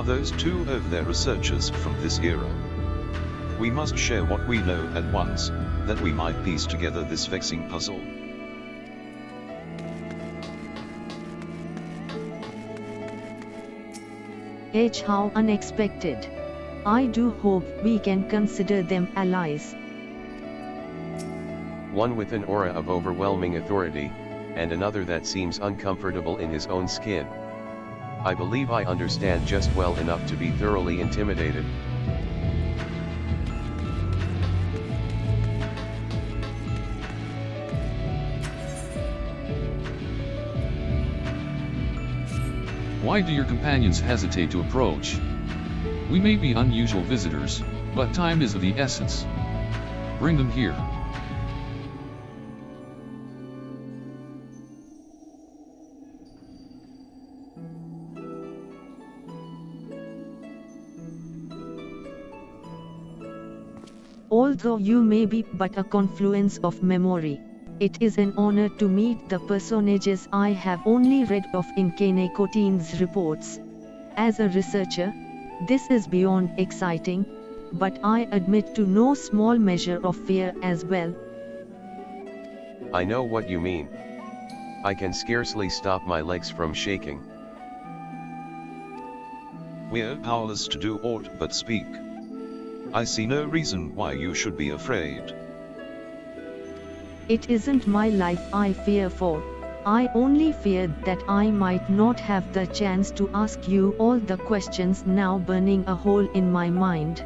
those two over there researchers from this era? We must share what we know at once, that we might piece together this vexing puzzle. How unexpected. I do hope we can consider them allies. One with an aura of overwhelming authority, and another that seems uncomfortable in his own skin. I believe I understand just well enough to be thoroughly intimidated. Why do your companions hesitate to approach? We may be unusual visitors, but time is of the essence. Bring them here. Although you may be but a confluence of memory, it is an honor to meet the personages I have only read of in K'nekotein's reports. As a researcher, this is beyond exciting, but I admit to no small measure of fear as well. I know what you mean. I can scarcely stop my legs from shaking. We're powerless to do aught but speak. I see no reason why you should be afraid. It isn't my life I fear for. I only feared that I might not have the chance to ask you all the questions now burning a hole in my mind.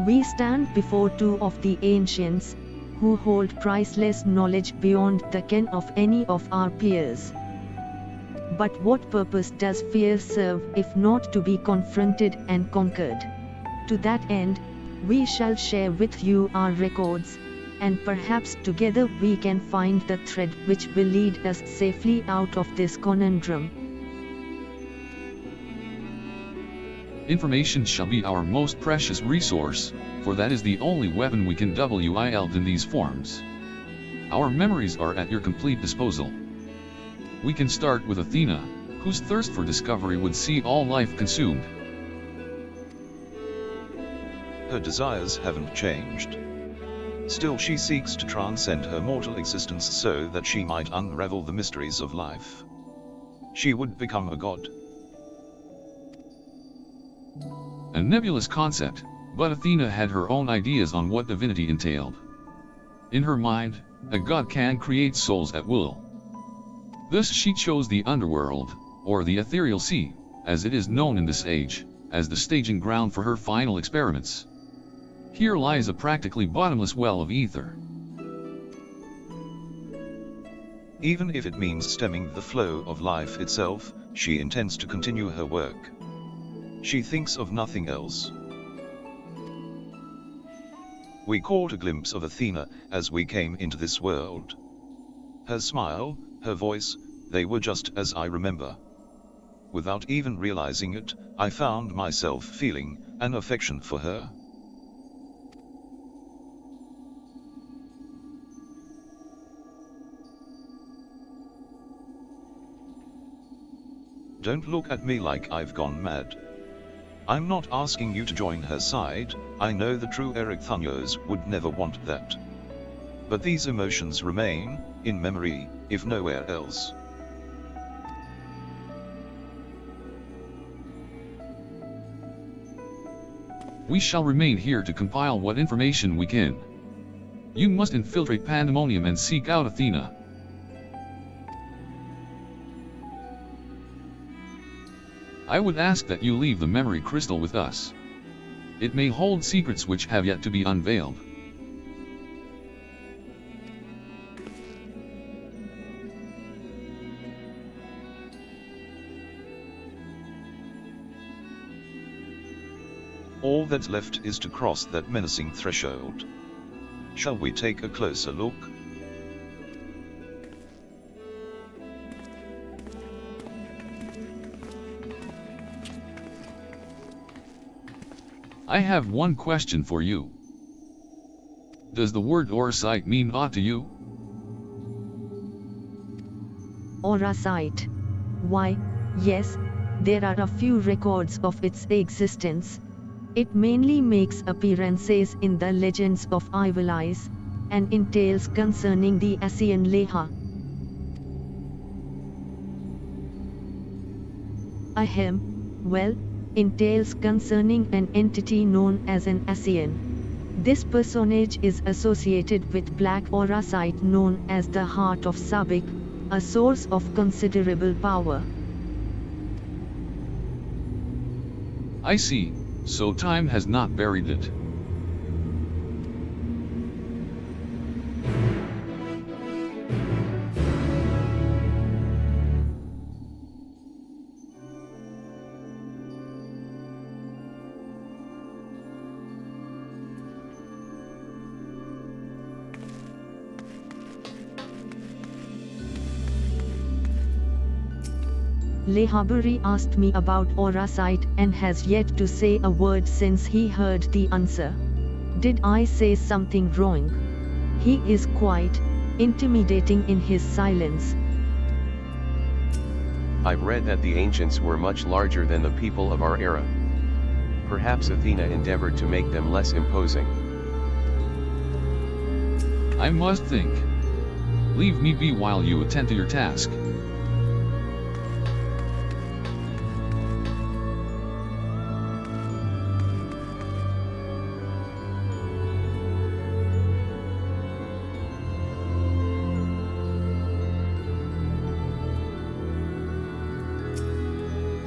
We stand before two of the ancients, who hold priceless knowledge beyond the ken of any of our peers. But what purpose does fear serve if not to be confronted and conquered? To that end, we shall share with you our records, and perhaps together we can find the thread which will lead us safely out of this conundrum. Information shall be our most precious resource, for that is the only weapon we can wield in these forms. Our memories are at your complete disposal. We can start with Athena, whose thirst for discovery would see all life consumed. Her desires haven't changed. Still she seeks to transcend her mortal existence so that she might unravel the mysteries of life. She would become a god. A nebulous concept, but Athena had her own ideas on what divinity entailed. In her mind, a god can create souls at will. Thus she chose the underworld, or the ethereal sea, as it is known in this age, as the staging ground for her final experiments. Here lies a practically bottomless well of ether. Even if it means stemming the flow of life itself, she intends to continue her work. She thinks of nothing else. We caught a glimpse of Athena as we came into this world. Her smile, her voice, they were just as I remember. Without even realizing it, I found myself feeling an affection for her. Don't look at me like I've gone mad. I'm not asking you to join her side, I know the true Erichthonios would never want that. But these emotions remain, in memory, if nowhere else. We shall remain here to compile what information we can. You must infiltrate Pandaemonium and seek out Athena. I would ask that you leave the memory crystal with us. It may hold secrets which have yet to be unveiled. All that's left is to cross that menacing threshold. Shall we take a closer look? I have one question for you. Does the word Oracite mean aught to you? Oracite. Why, yes, there are a few records of its existence. It mainly makes appearances in the legends of Evil Eyes, and in tales concerning the Asian Leha. Ahem, well, in tales concerning an entity known as an Asian. This personage is associated with black aura site known as the Heart of Sabik, a source of considerable power. I see, so time has not buried it. Lahabrea asked me about aura sight and has yet to say a word since he heard the answer. Did I say something wrong? He is quite intimidating in his silence. I've read that the ancients were much larger than the people of our era. Perhaps Athena endeavored to make them less imposing. I must think. Leave me be while you attend to your task.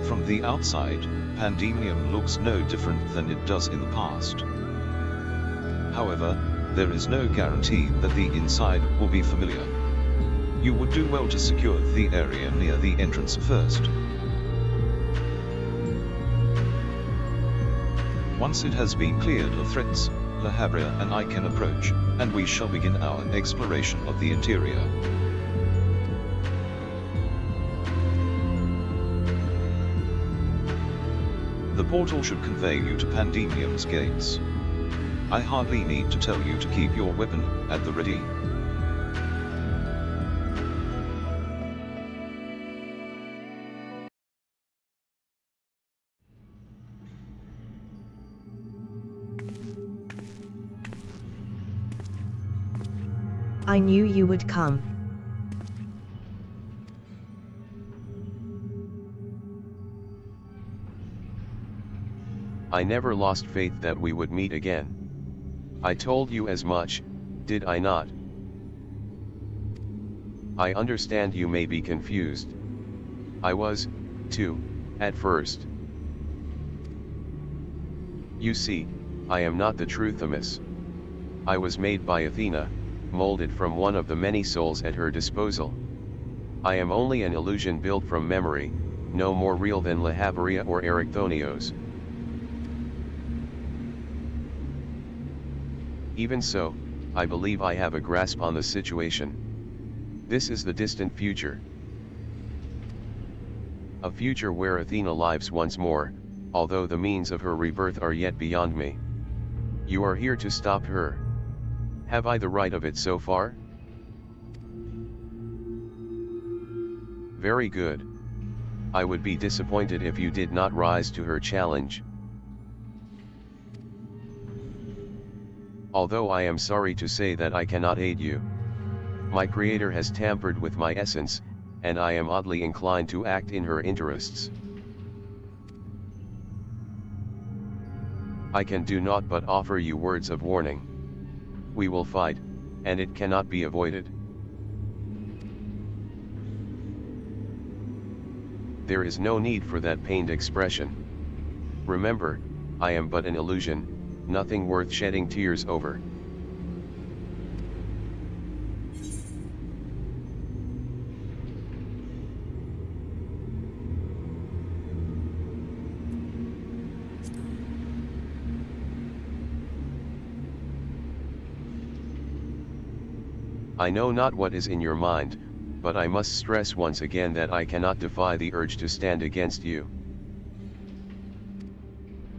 From the outside, Pandaemonium looks no different than it does in the past. However, there is no guarantee that the inside will be familiar. You would do well to secure the area near the entrance first. Once it has been cleared of threats, Lahabrea and I can approach, and we shall begin our exploration of the interior. The portal should convey you to Pandaemonium's gates. I hardly need to tell you to keep your weapon at the ready. I knew you would come. I never lost faith that we would meet again. I told you as much, did I not? I understand you may be confused. I was, too, at first. You see, I am not the true Themis. I was made by Athena, molded from one of the many souls at her disposal. I am only an illusion built from memory, no more real than Lahabrea or Erichthonios. Even so, I believe I have a grasp on the situation. This is the distant future. A future where Athena lives once more, although the means of her rebirth are yet beyond me. You are here to stop her. Have I the right of it so far? Very good. I would be disappointed if you did not rise to her challenge. Although I am sorry to say that I cannot aid you. My creator has tampered with my essence, and I am oddly inclined to act in her interests. I can do naught but offer you words of warning. We will fight, and it cannot be avoided. There is no need for that pained expression. Remember, I am but an illusion, nothing worth shedding tears over. I know not what is in your mind, but I must stress once again that I cannot defy the urge to stand against you.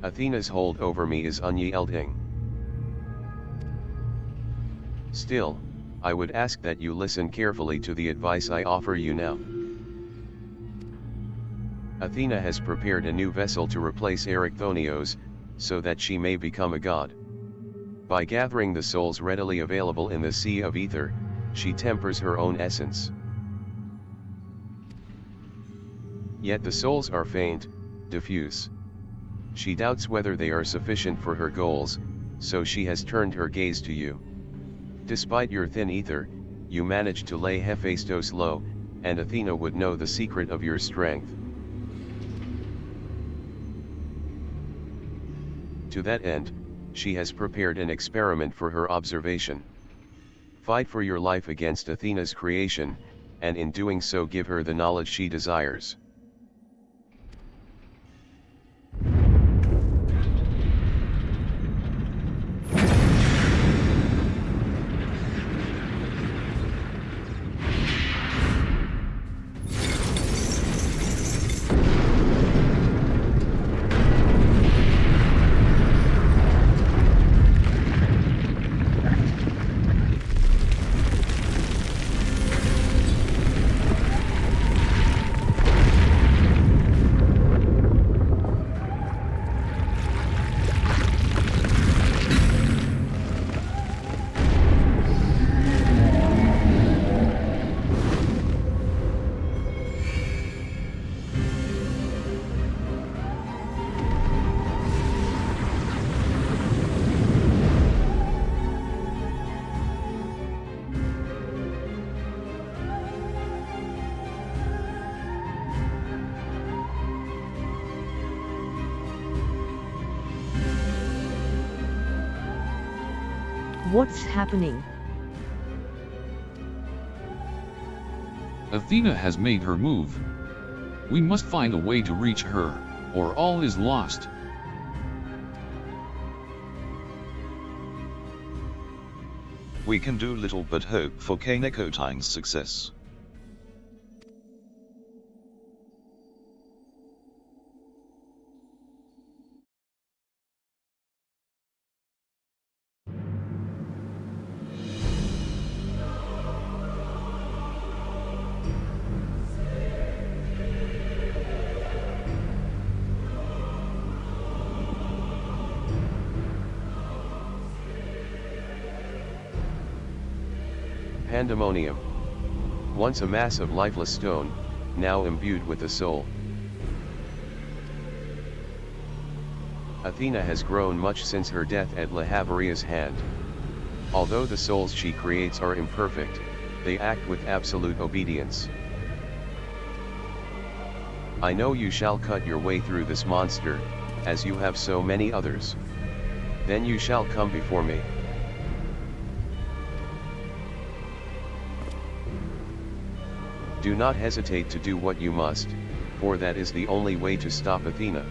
Athena's hold over me is unyielding. Still, I would ask that you listen carefully to the advice I offer you now. Athena has prepared a new vessel to replace Erichthonios, so that she may become a god. By gathering the souls readily available in the sea of ether, she tempers her own essence. Yet the souls are faint, diffuse. She doubts whether they are sufficient for her goals, so she has turned her gaze to you. Despite your thin ether, you manage to lay Hephaestus low, and Athena would know the secret of your strength. To that end, she has prepared an experiment for her observation. Fight for your life against Athena's creation, and in doing so give her the knowledge she desires. What's happening? Athena has made her move. We must find a way to reach her, or all is lost. We can do little but hope for K'nekotein's success. Pandæmonium. Once a mass of lifeless stone, now imbued with a soul. Athena has grown much since her death at Lahabrea's hand. Although the souls she creates are imperfect, they act with absolute obedience. I know you shall cut your way through this monster, as you have so many others. Then you shall come before me. Do not hesitate to do what you must, for that is the only way to stop Athena.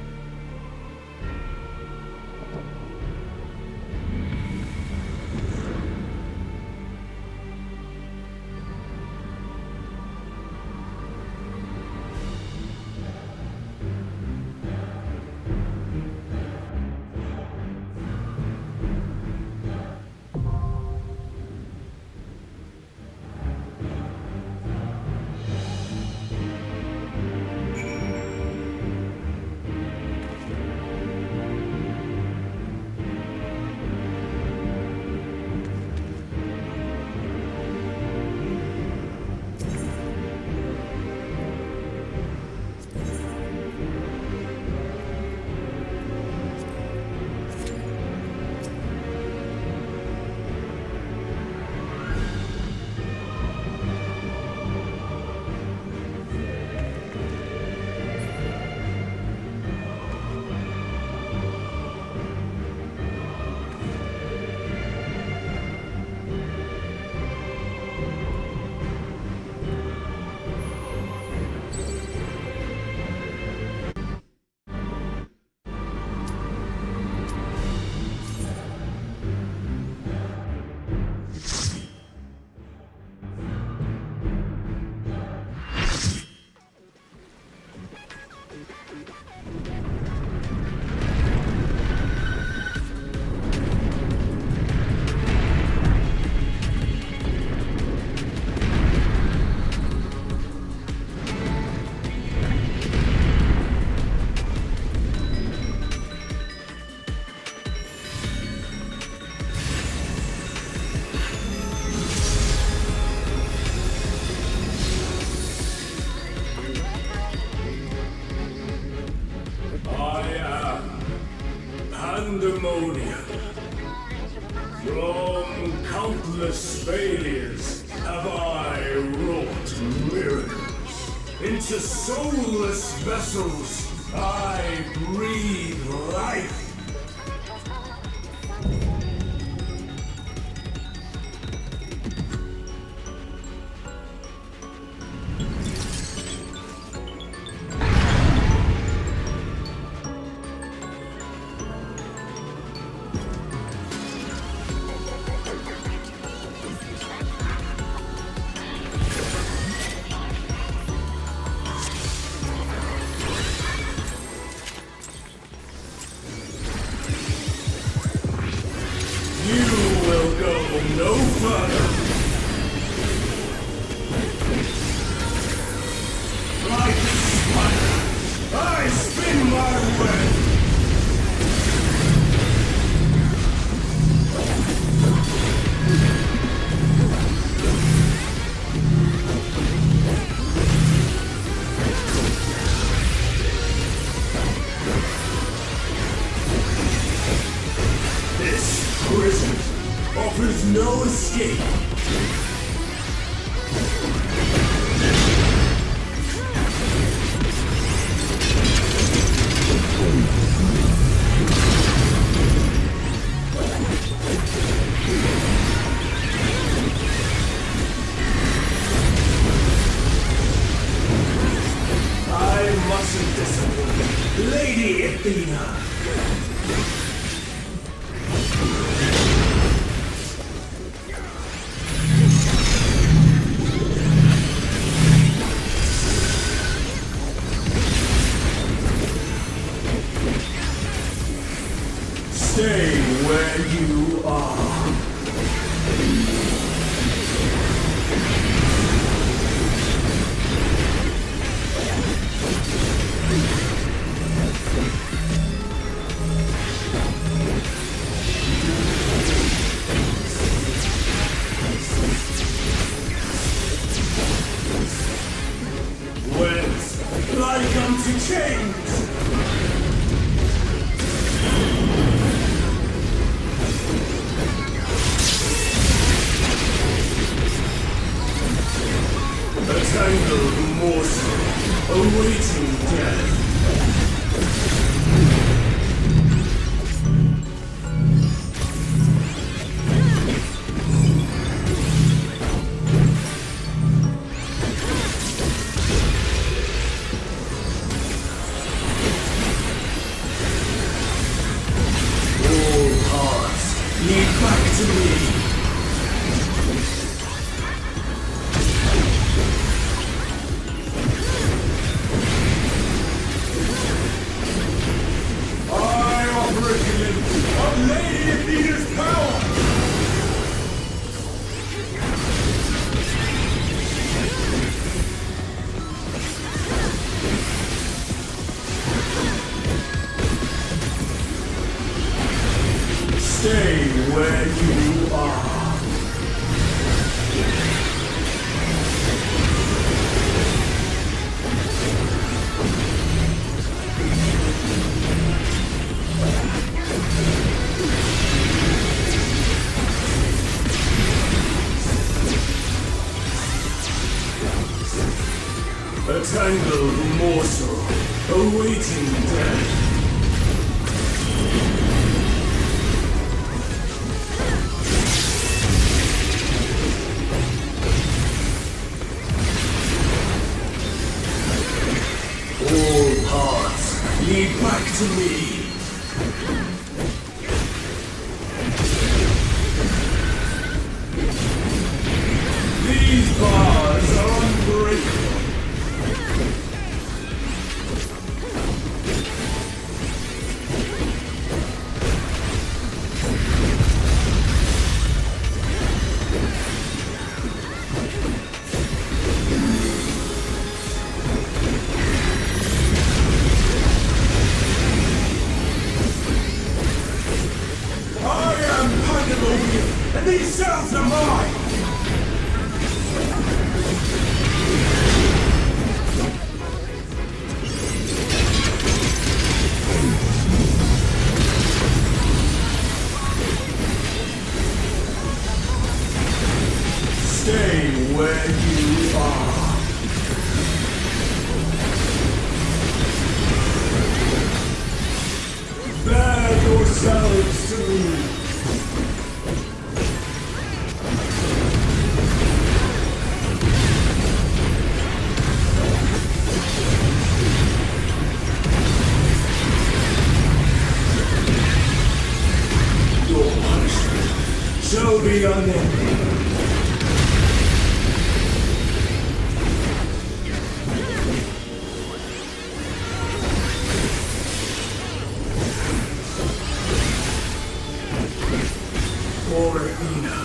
years have I wrought miracles. Into soulless vessels I breathe life. Lady Athena! Stay where you are. Whence, like unto chains. A tangled morsel, awaiting death. All hearts lead back to me. Stay where you are. A tangled morsel, awaiting death. All paths lead back to me. These bars are unbreakable. I am Pandæmonium, and these cells are mine! where you are. Bear yourselves to me. Your punishment shall be unending. For Athena,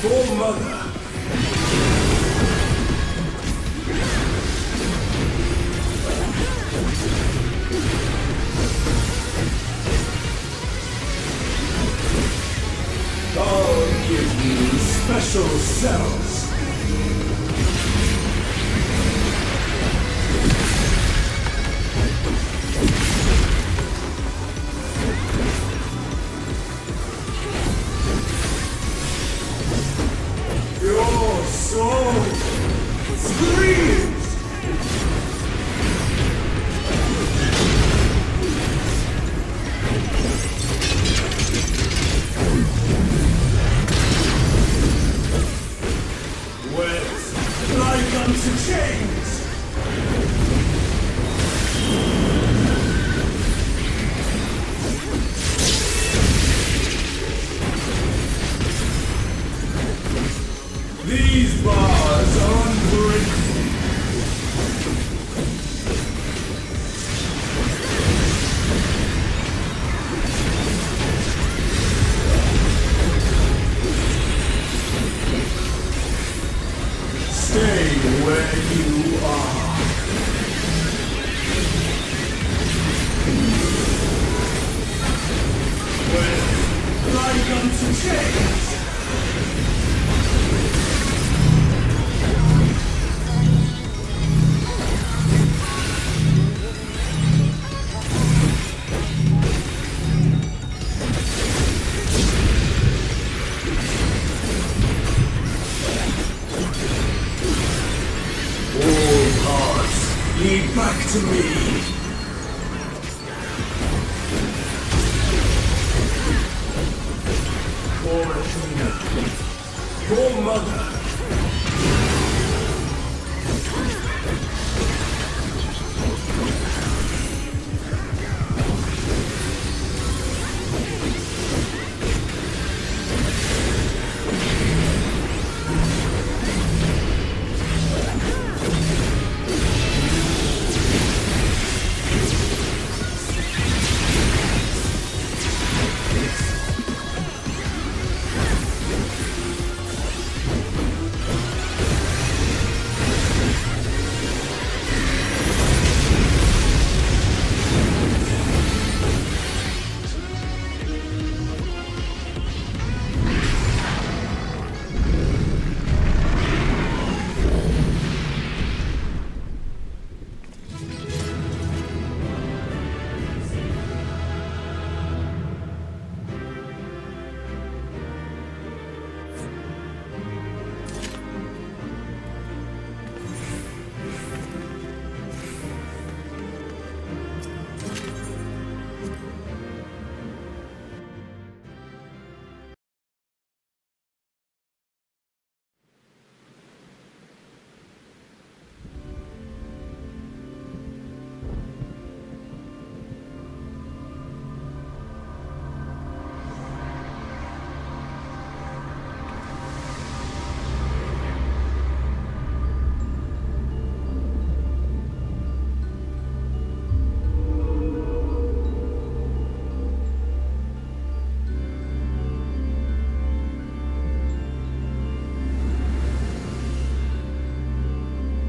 for Mother. I'll give you special cells. Your soul screams! With like unto chains! These bars are unbreakable. Stay where you are. With like unto chains. All paths lead back to me. For Athena, for Mother.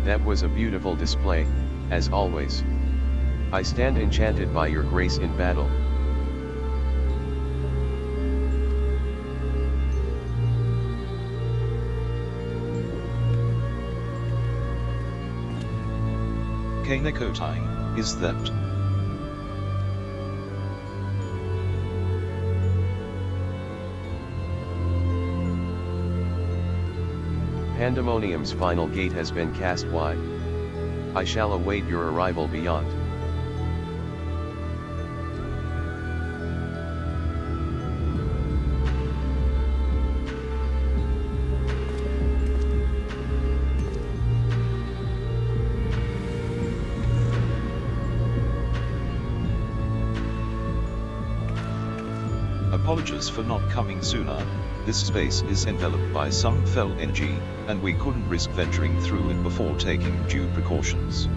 That was a beautiful display, as always. I stand enchanted by your grace in battle. K'nekotein, is that? Pandemonium's final gate has been cast wide. I shall await your arrival beyond. Apologies for not coming sooner. This space is enveloped by some fell energy, and we couldn't risk venturing through it before taking due precautions.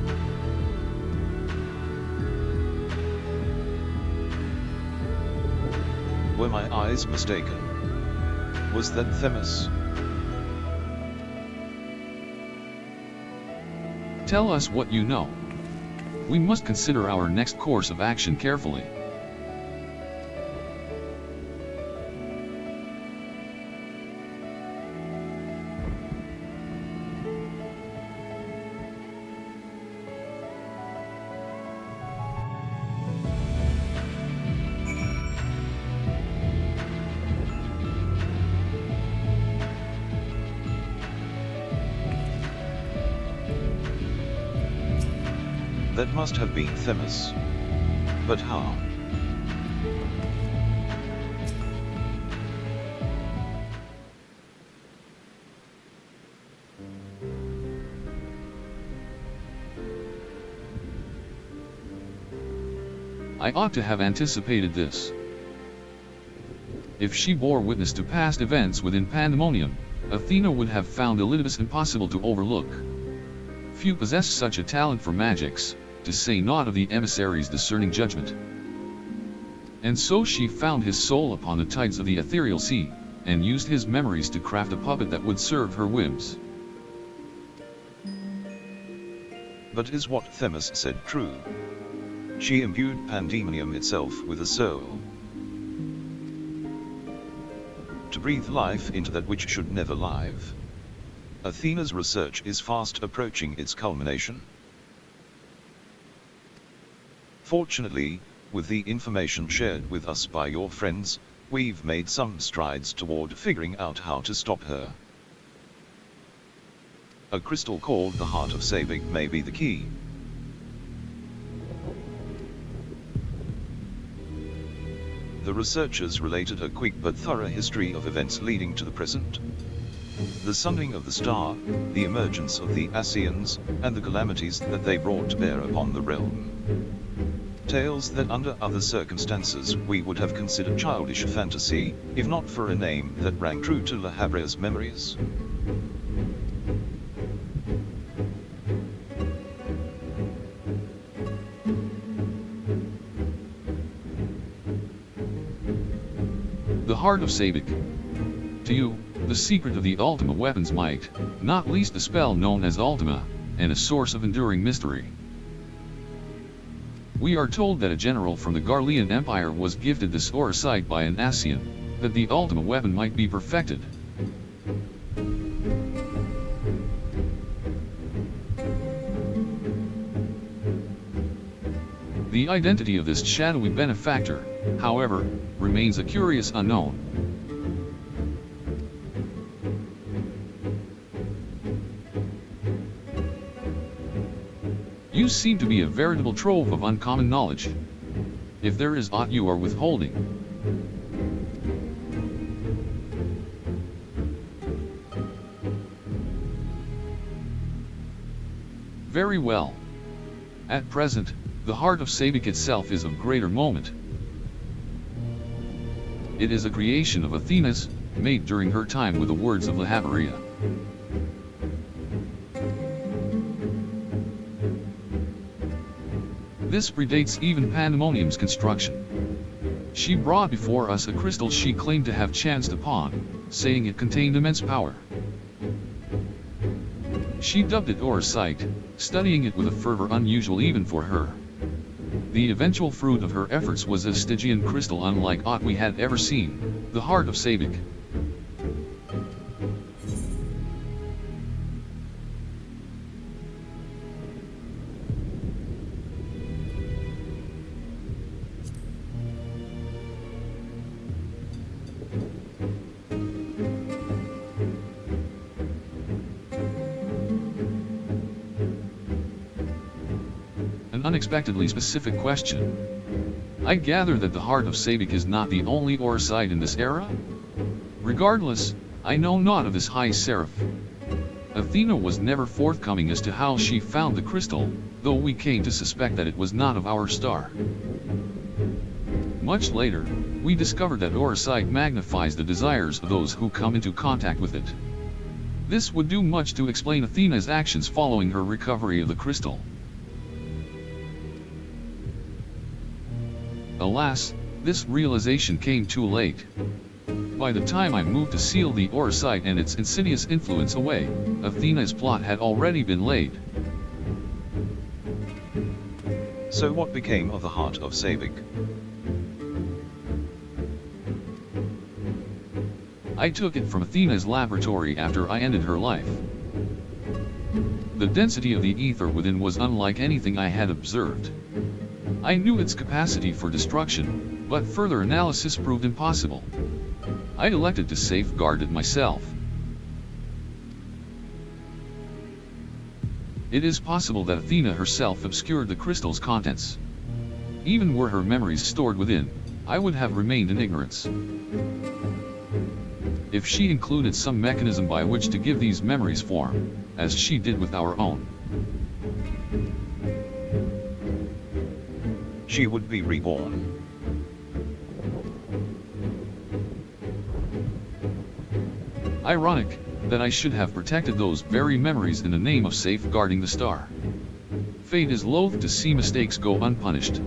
Were my eyes mistaken? Was that Themis? Tell us what you know. We must consider our next course of action carefully. That must have been Themis. But how? I ought to have anticipated this. If she bore witness to past events within Pandemonium, Athena would have found Elidibus impossible to overlook. Few possess such a talent for magics, to say naught of the emissary's discerning judgment. And so she found his soul upon the tides of the ethereal sea, and used his memories to craft a puppet that would serve her whims. But is what Themis said true? She imbued Pandemonium itself with a soul. To breathe life into that which should never live. Athena's research is fast approaching its culmination. Fortunately, with the information shared with us by your friends, we've made some strides toward figuring out how to stop her. A crystal called the Heart of Sabik may be the key. The researchers related a quick but thorough history of events leading to the present. The sunning of the star, the emergence of the Asians, and the calamities that they brought to bear upon the realm. Tales that under other circumstances we would have considered childish fantasy, if not for a name that rang true to Lahabrea's memories. The Heart of Sabik. To you, the secret of the Ultima weapon's might, not least the spell known as Ultima, and a source of enduring mystery. We are told that a general from the Garlean Empire was gifted this oracite by an Asian, that the Ultima weapon might be perfected. The identity of this shadowy benefactor, however, remains a curious unknown. You seem to be a veritable trove of uncommon knowledge. If there is aught you are withholding. Very well. At present, the Heart of Sabik itself is of greater moment. It is a creation of Athena's, made during her time with the words of Lahabrea. This predates even Pandemonium's construction. She brought before us a crystal she claimed to have chanced upon, saying it contained immense power. She dubbed it oracite, studying it with a fervor unusual even for her. The eventual fruit of her efforts was a Stygian crystal unlike aught we had ever seen, the Heart of Sabik. unexpectedly specific question. I gather that the heart of Sabik is not the only Orsite in this era? Regardless, I know not of this high seraph. Athena was never forthcoming as to how she found the crystal, though we came to suspect that it was not of our star. Much later, we discovered that Orsite magnifies the desires of those who come into contact with it. This would do much to explain Athena's actions following her recovery of the crystal. Alas, this realization came too late. By the time I moved to seal the Orsite and its insidious influence away, Athena's plot had already been laid. So what became of the heart of Sabik? I took it from Athena's laboratory after I ended her life. The density of the ether within was unlike anything I had observed. I knew its capacity for destruction, but further analysis proved impossible. I elected to safeguard it myself. It is possible that Athena herself obscured the crystal's contents. Even were her memories stored within, I would have remained in ignorance. If she included some mechanism by which to give these memories form, as she did with our own, she would be reborn. Ironic, that I should have protected those very memories in the name of safeguarding the star. Fate is loath to see mistakes go unpunished.